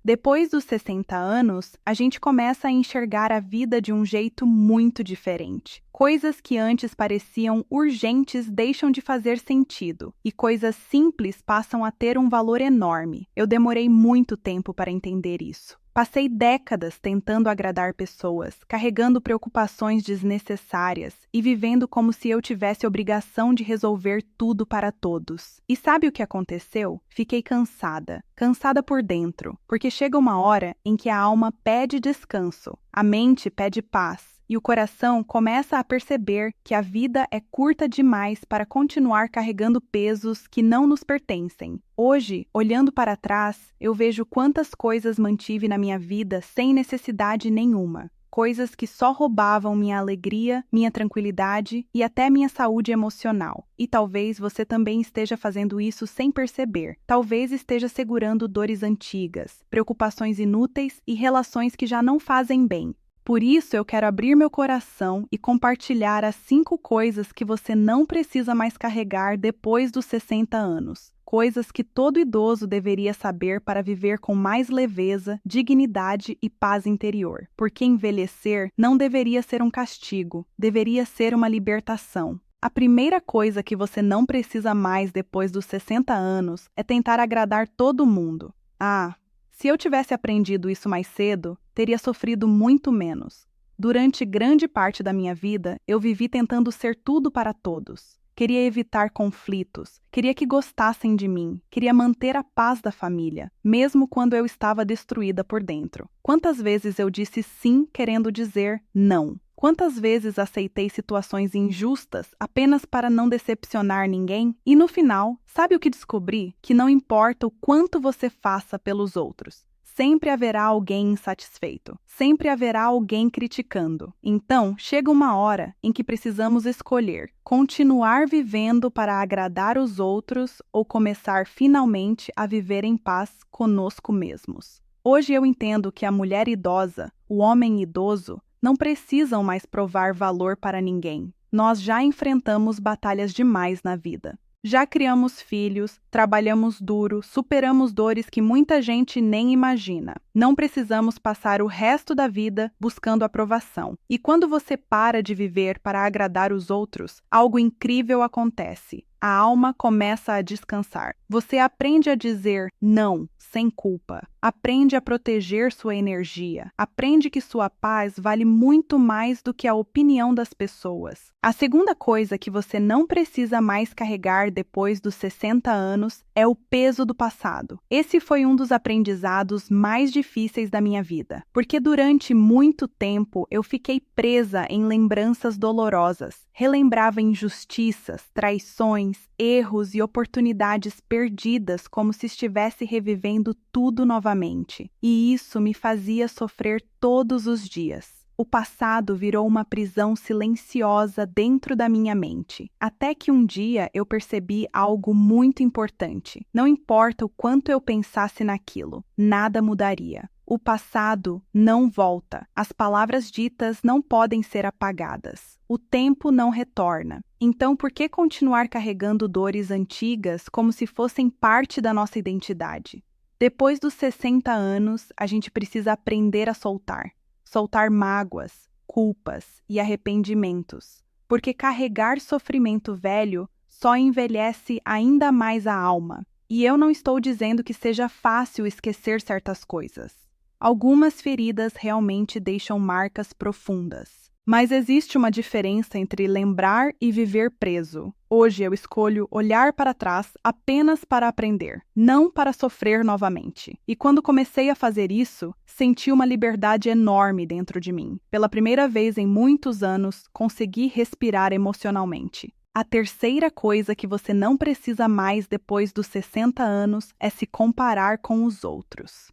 Depois dos 60 anos, a gente começa a enxergar a vida de um jeito muito diferente. Coisas que antes pareciam urgentes deixam de fazer sentido, e coisas simples passam a ter um valor enorme. Eu demorei muito tempo para entender isso. Passei décadas tentando agradar pessoas, carregando preocupações desnecessárias e vivendo como se eu tivesse obrigação de resolver tudo para todos. E sabe o que aconteceu? Fiquei cansada. Cansada por dentro, porque chega uma hora em que a alma pede descanso, a mente pede paz. E o coração começa a perceber que a vida é curta demais para continuar carregando pesos que não nos pertencem. Hoje, olhando para trás, eu vejo quantas coisas mantive na minha vida sem necessidade nenhuma. Coisas que só roubavam minha alegria, minha tranquilidade e até minha saúde emocional. E talvez você também esteja fazendo isso sem perceber. Talvez esteja segurando dores antigas, preocupações inúteis e relações que já não fazem bem. Por isso, eu quero abrir meu coração e compartilhar as 5 coisas que você não precisa mais carregar depois dos 60 anos. Coisas que todo idoso deveria saber para viver com mais leveza, dignidade e paz interior. Porque envelhecer não deveria ser um castigo, deveria ser uma libertação. A primeira coisa que você não precisa mais depois dos 60 anos é tentar agradar todo mundo. Se eu tivesse aprendido isso mais cedo, teria sofrido muito menos. Durante grande parte da minha vida, eu vivi tentando ser tudo para todos. Queria evitar conflitos, queria que gostassem de mim, queria manter a paz da família, mesmo quando eu estava destruída por dentro. Quantas vezes eu disse sim querendo dizer não? Quantas vezes aceitei situações injustas apenas para não decepcionar ninguém? E no final, sabe o que descobri? Que não importa o quanto você faça pelos outros. Sempre haverá alguém insatisfeito. Sempre haverá alguém criticando. Então, chega uma hora em que precisamos escolher: continuar vivendo para agradar os outros ou começar finalmente a viver em paz conosco mesmos. Hoje eu entendo que a mulher idosa, o homem idoso, não precisam mais provar valor para ninguém. Nós já enfrentamos batalhas demais na vida. Já criamos filhos, trabalhamos duro, superamos dores que muita gente nem imagina. Não precisamos passar o resto da vida buscando aprovação. E quando você para de viver para agradar os outros, algo incrível acontece. A alma começa a descansar. Você aprende a dizer não sem culpa. Aprende a proteger sua energia. Aprende que sua paz vale muito mais do que a opinião das pessoas. A segunda coisa que você não precisa mais carregar depois dos 60 anos é o peso do passado. Esse foi um dos aprendizados mais difíceis da minha vida, porque durante muito tempo eu fiquei presa em lembranças dolorosas. Relembrava injustiças, traições, erros e oportunidades perdidas como se estivesse revivendo tudo novamente. E isso me fazia sofrer todos os dias. O passado virou uma prisão silenciosa dentro da minha mente, até que um dia eu percebi algo muito importante. Não importa o quanto eu pensasse naquilo, nada mudaria. O passado não volta. As palavras ditas não podem ser apagadas. O tempo não retorna. Então, por que continuar carregando dores antigas como se fossem parte da nossa identidade? Depois dos 60 anos, a gente precisa aprender a soltar. Soltar mágoas, culpas e arrependimentos, porque carregar sofrimento velho só envelhece ainda mais a alma. E eu não estou dizendo que seja fácil esquecer certas coisas. Algumas feridas realmente deixam marcas profundas. Mas existe uma diferença entre lembrar e viver preso. Hoje eu escolho olhar para trás apenas para aprender, não para sofrer novamente. E quando comecei a fazer isso, senti uma liberdade enorme dentro de mim. Pela primeira vez em muitos anos, consegui respirar emocionalmente. A terceira coisa que você não precisa mais depois dos 60 anos é se comparar com os outros.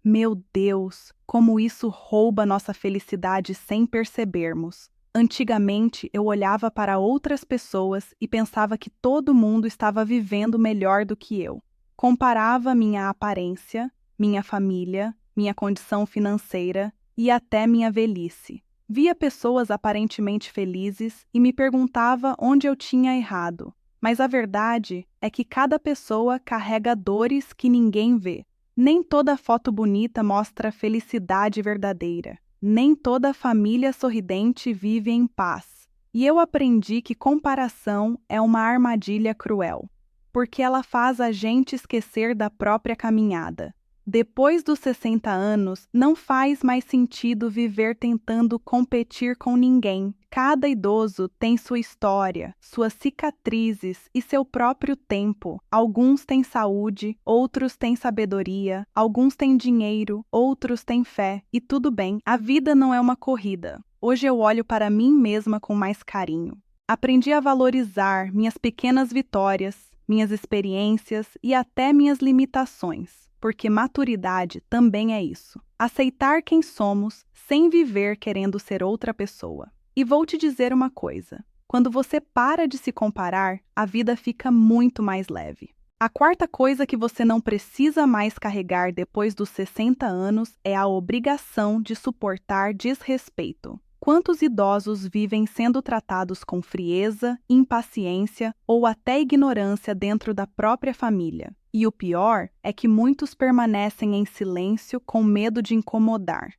Meu Deus, como isso rouba nossa felicidade sem percebermos. Antigamente, eu olhava para outras pessoas e pensava que todo mundo estava vivendo melhor do que eu. Comparava minha aparência, minha família, minha condição financeira e até minha velhice. Via pessoas aparentemente felizes e me perguntava onde eu tinha errado. Mas a verdade é que cada pessoa carrega dores que ninguém vê. Nem toda foto bonita mostra felicidade verdadeira. Nem toda família sorridente vive em paz. E eu aprendi que comparação é uma armadilha cruel, porque ela faz a gente esquecer da própria caminhada. Depois dos 60 anos, não faz mais sentido viver tentando competir com ninguém. Cada idoso tem sua história, suas cicatrizes e seu próprio tempo. Alguns têm saúde, outros têm sabedoria, alguns têm dinheiro, outros têm fé. E tudo bem, a vida não é uma corrida. Hoje eu olho para mim mesma com mais carinho. Aprendi a valorizar minhas pequenas vitórias, minhas experiências e até minhas limitações. Porque maturidade também é isso. Aceitar quem somos sem viver querendo ser outra pessoa. E vou te dizer uma coisa: quando você para de se comparar, a vida fica muito mais leve. A quarta coisa que você não precisa mais carregar depois dos 60 anos é a obrigação de suportar desrespeito. Quantos idosos vivem sendo tratados com frieza, impaciência ou até ignorância dentro da própria família? E o pior é que muitos permanecem em silêncio com medo de incomodar.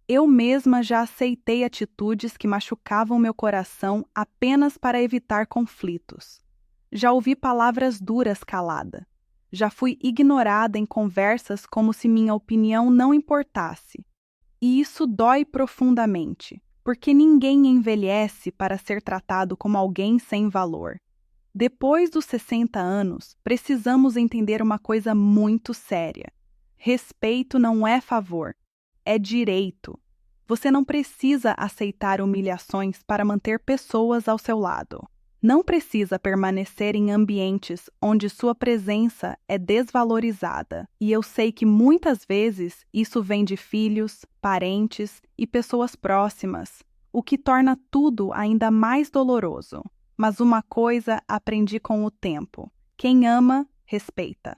Eu mesma já aceitei atitudes que machucavam meu coração apenas para evitar conflitos. Já ouvi palavras duras calada. Já fui ignorada em conversas como se minha opinião não importasse. E isso dói profundamente, porque ninguém envelhece para ser tratado como alguém sem valor. Depois dos 60 anos, precisamos entender uma coisa muito séria. Respeito não é favor, é direito. Você não precisa aceitar humilhações para manter pessoas ao seu lado. Não precisa permanecer em ambientes onde sua presença é desvalorizada. E eu sei que muitas vezes isso vem de filhos, parentes e pessoas próximas, o que torna tudo ainda mais doloroso. Mas uma coisa aprendi com o tempo: quem ama, respeita.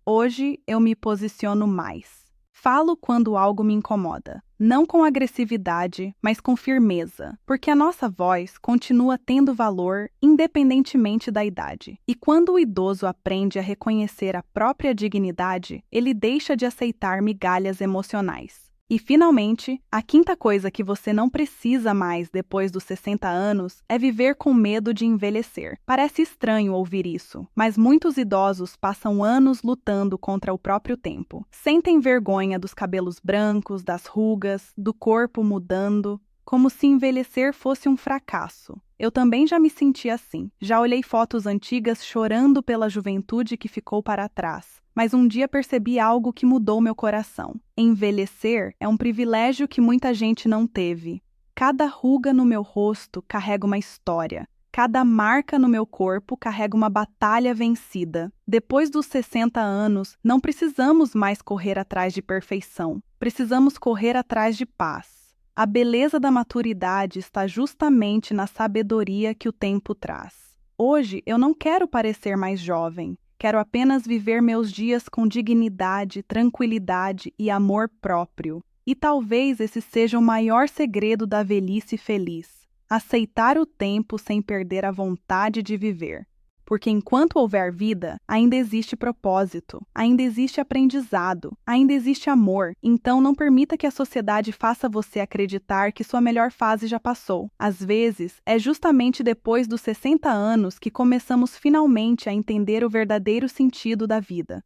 Hoje eu me posiciono mais. Falo quando algo me incomoda, não com agressividade, mas com firmeza, porque a nossa voz continua tendo valor independentemente da idade. E quando o idoso aprende a reconhecer a própria dignidade, ele deixa de aceitar migalhas emocionais. E, finalmente, a quinta coisa que você não precisa mais depois dos 60 anos é viver com medo de envelhecer. Parece estranho ouvir isso, mas muitos idosos passam anos lutando contra o próprio tempo. Sentem vergonha dos cabelos brancos, das rugas, do corpo mudando, como se envelhecer fosse um fracasso. Eu também já me senti assim. Já olhei fotos antigas chorando pela juventude que ficou para trás. Mas um dia percebi algo que mudou meu coração. Envelhecer é um privilégio que muita gente não teve. Cada ruga no meu rosto carrega uma história. Cada marca no meu corpo carrega uma batalha vencida. Depois dos 60 anos, não precisamos mais correr atrás de perfeição. Precisamos correr atrás de paz. A beleza da maturidade está justamente na sabedoria que o tempo traz. Hoje, eu não quero parecer mais jovem. Quero apenas viver meus dias com dignidade, tranquilidade e amor próprio. E talvez esse seja o maior segredo da velhice feliz: aceitar o tempo sem perder a vontade de viver. Porque enquanto houver vida, ainda existe propósito, ainda existe aprendizado, ainda existe amor. Então não permita que a sociedade faça você acreditar que sua melhor fase já passou. Às vezes, é justamente depois dos 60 anos que começamos finalmente a entender o verdadeiro sentido da vida.